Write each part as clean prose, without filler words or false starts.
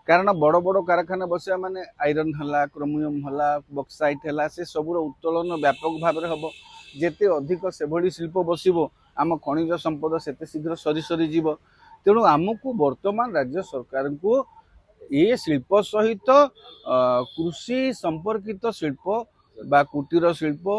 कारण बड़ बड़ कारखाना बसिया माने आयरन हला क्रोमियम हला बक्साइट हला से सबुर उत्तोलन व्यापक भाव में हम जेते अधिक से भली शिल्प बसिबो आम खनिज संपद सेते शीघ्र सरी सरी जीव तेणु आमको वर्तमान राज्य सरकार को ये शिल्प सहित कृषि संपर्कित शिल्प बा कुटीर शिल्प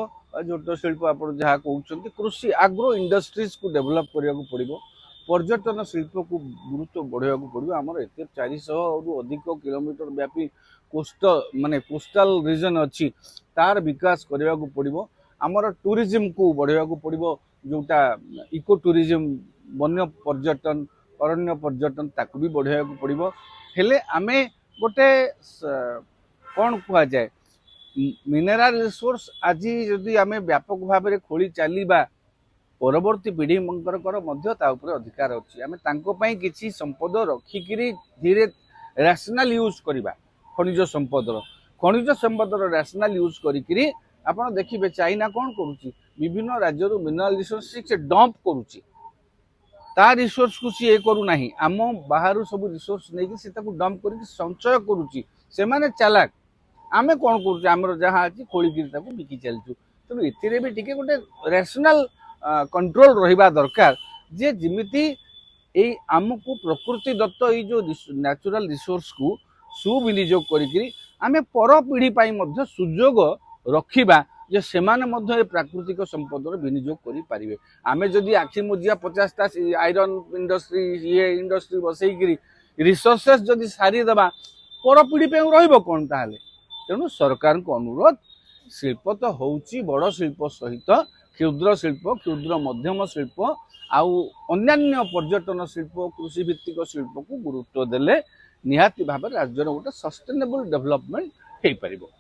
झोट शिल्प आप जहाँ कहते कृषि आग्रो इंडस्ट्रीज को डेभलप करने को पड़ो पर्यटन शिल्प को गुरुत्व बढ़ावा पड़ो आमर एत 400 रु अधिक किलोमीटर व्यापी कोस्ट माने कोस्टाल रीजन अच्छी तार विकास करने को पड़ो आमर टूरिज्म को बढ़ावा पड़ो जोटा इको टूरिज्म वन्य पर्यटन अरण्य पर्यटन ताकू भी बढ़ावा पड़ो हेले आमे गोटे कौन कह जाए मिनेराल रिसोर्स आज जदि आमे व्यापक भाव में खोली चलवा परवर्ती पीढ़ी मंकर अधिकार अच्छी आम किसी संपद रखिकी धीरे रैशनल यूज करवा खनिज संपदर रैशनल यूज करी आपड़ देखिए चाइना कौन करुच्ची विभिन्न राज्य मिनेराल रिसोर्स से डंप करुच्ची ता रिसोर्स को सी करूना आम बाहर सब रिसोर्स नहीं सी डंप कर संचय करुच्ची से माने चालाक आमे कौन करुचे आमर जहाँ अच्छी खोलिकी बिकी चलचु तेणु एथिरे भी टिके गोटे रैशनल कंट्रोल रहिबा दरकार जे जिमिति ए आमको प्रकृति दत्त ये जो नेचुरल रिसोर्स को सुविनियोग करी आमे पर पीढ़ी पाई मध्य सुजोग रखिबा जे सेमाने मध्य ए प्राकृतिक संपदर विनियोग करि पारिबे आमे जदि आखि मुजिया 50टा आयरन इंडस्ट्री ये इंडस्ट्री बसैकरी रिसोर्सेस जदि सारी देबा पर पीढ़ी पे रहिबो कोन ताले तेणु सरकार को अनुरोध शिल्प तो होउची बड़ शिल्प सहित क्षुद्र शिल्प क्षुद्र मध्यम शिल्प आउ अन्यान्य पर्यटन शिल्प कृषि भित्तिक शिल्प को गुरुत्व देले निहाती भाव राज्यर गोटे सस्टेनेबल डेवलपमेंट हो पारिबो।